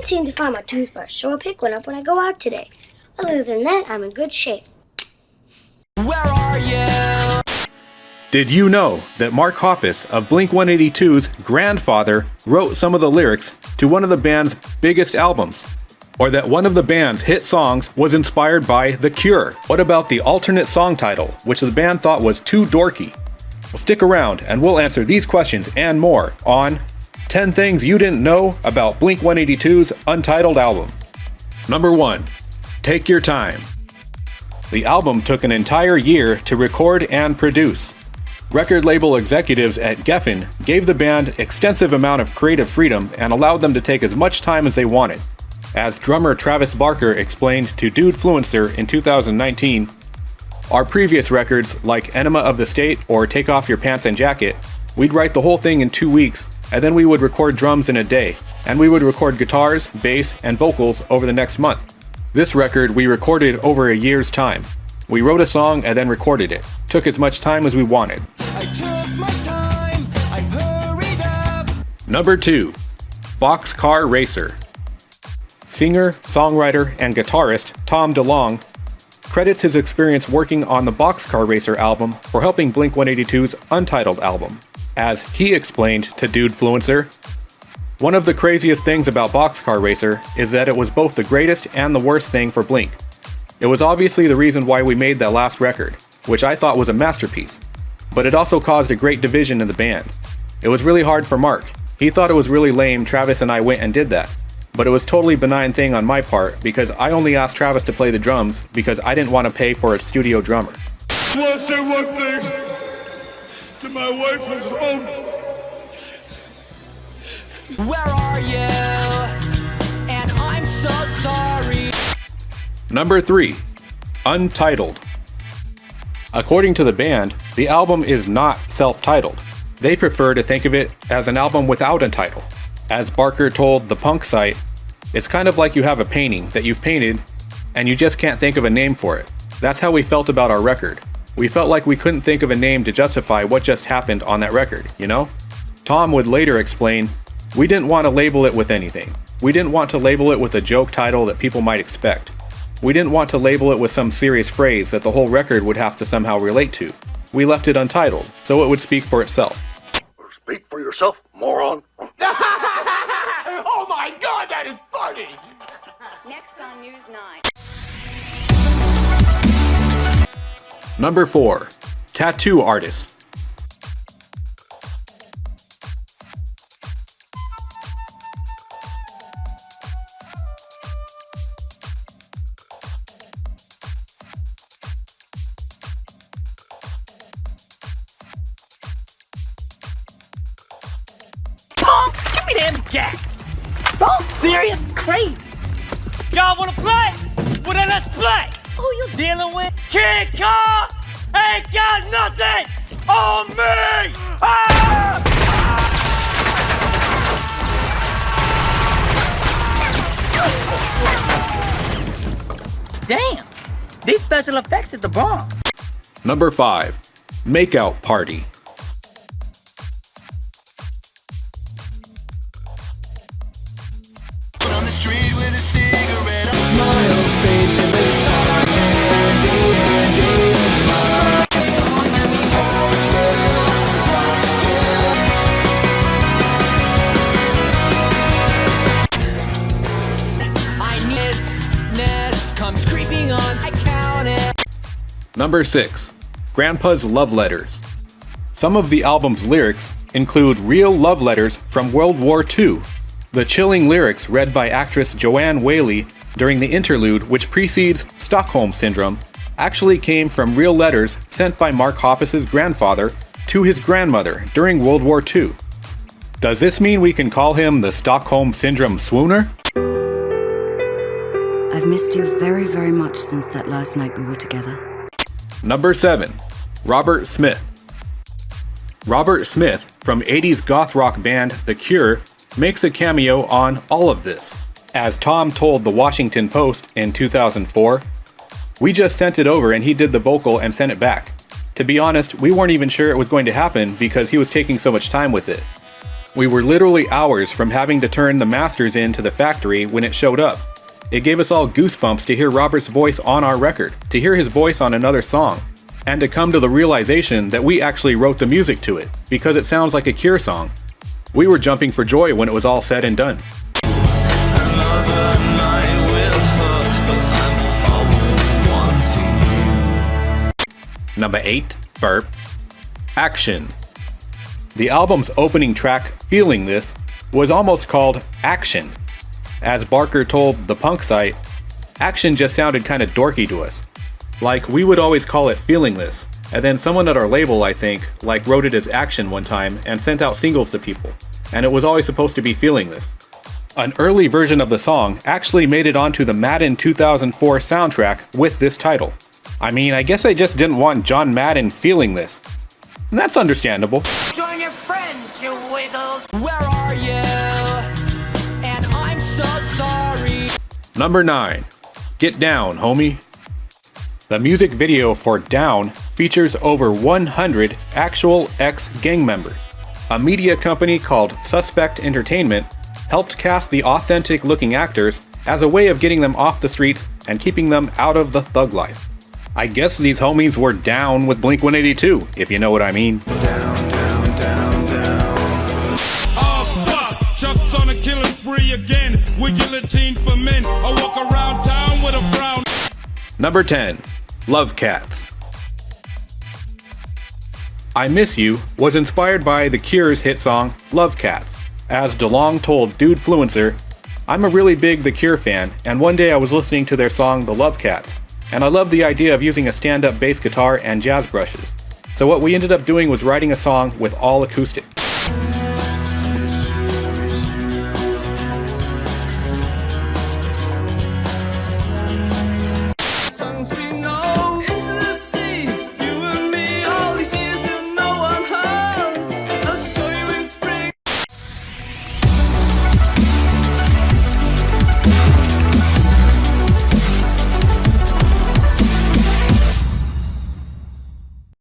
seem to find my toothbrush, so I'll pick one up when I go out today. Other than that, I'm in good shape. Where are you? Did you know that Mark Hoppus of Blink-182's grandfather wrote some of the lyrics to one of the band's biggest albums? Or that one of the band's hit songs was inspired by The Cure? What about the alternate song title, which the band thought was too dorky? Well, stick around and we'll answer these questions and more on 10 Things You Didn't Know About Blink-182's Untitled album. Number 1. Take Your Time. The album took an entire year to record and produce. Record label executives at Geffen gave the band extensive amount of creative freedom and allowed them to take as much time as they wanted. As drummer Travis Barker explained to Dudefluencer in 2019, our previous records, like Enema of the State or Take Off Your Pants and Jacket, we'd write the whole thing in 2 weeks, and then we would record drums in a day, and we would record guitars, bass, and vocals over the next month. This record we recorded over a year's time. We wrote a song and then recorded it. Took as much time as we wanted. I took my time, I hurried up. Number 2. Boxcar Racer. Singer, songwriter, and guitarist Tom DeLonge credits his experience working on the Boxcar Racer album for helping Blink-182's Untitled album. As he explained to Dudefluencer, "One of the craziest things about Boxcar Racer is that it was both the greatest and the worst thing for Blink. It was obviously the reason why we made that last record, which I thought was a masterpiece. But it also caused a great division in the band. It was really hard for Mark. He thought it was really lame Travis and I went and did that. But it was totally benign thing on my part because I only asked Travis to play the drums because I didn't want to pay for a studio drummer." I want to say one thing to my wife who's home. Where are you? And I'm so sorry. Number 3. Untitled. According to the band, the album is not self-titled. They prefer to think of it as an album without a title. As Barker told the Punk site, "It's kind of like you have a painting that you've painted and you just can't think of a name for it. That's how we felt about our record. We felt like we couldn't think of a name to justify what just happened on that record, you know?" Tom would later explain, "We didn't want to label it with anything. We didn't want to label it with a joke title that people might expect. We didn't want to label it with some serious phrase that the whole record would have to somehow relate to. We left it untitled, so it would speak for itself." Speak for yourself, moron. Oh my God, that is funny! Next on News 9. Number 4. Tattoo Artist. Punks, give me them gas. All serious, crazy. Y'all wanna play? Well then let's play. Who you dealing with? Kid Car ain't got nothing on me. Ah! Damn, these special effects at the bar. Number 5. Makeout Party. On the street with a cigarette. Smile fades in the dark. Comes creeping on. I count it. Number 6. Grandpa's Love Letters. Some of the album's lyrics include real love letters from World War II. The chilling lyrics read by actress Joanne Whaley during the interlude which precedes Stockholm Syndrome actually came from real letters sent by Mark Hoppus's grandfather to his grandmother during World War II. Does this mean we can call him the Stockholm Syndrome swooner? I've missed you very, very much since that last night we were together. Number 7. Robert Smith. Robert Smith from 80s goth rock band The Cure makes a cameo on All of This. As Tom told the Washington Post in 2004, "We just sent it over and he did the vocal and sent it back. To be honest, we weren't even sure it was going to happen because he was taking so much time with it. We were literally hours from having to turn the masters into the factory when it showed up. It gave us all goosebumps to hear Robert's voice on our record, to hear his voice on another song, and to come to the realization that we actually wrote the music to it, because it sounds like a Cure song. We were jumping for joy when it was all said and done. Number 8, burp, Action. The album's opening track, Feeling This, was almost called Action. As Barker told the punk site, Action just sounded kind of dorky to us. Like, we would always call it Feeling This, and then someone at our label, I think, wrote it as Action one time and sent out singles to people, and it was always supposed to be Feeling This. An early version of the song actually made it onto the Madden 2004 soundtrack with this title. I mean, I guess they just didn't want John Madden feeling this. And that's understandable. Join your friends, you wiggles. Where are you? And I'm so sorry. Number 9. Get Down, Homie. The music video for Down features over 100 actual ex-gang members. A media company called Suspect Entertainment helped cast the authentic-looking actors as a way of getting them off the streets and keeping them out of the thug life. I guess these homies were down with Blink 182, if you know what I mean. Oh fuck, Chuck's on a killing spree again. With guillotine for men. I walk around town with a frown. Number 10. Love Cats. I Miss You was inspired by The Cure's hit song, Love Cats. As DeLong told Dudefluencer, I'm a really big The Cure fan, and one day I was listening to their song, The Love Cats, and I loved the idea of using a stand-up bass guitar and jazz brushes. So what we ended up doing was writing a song with all acoustic.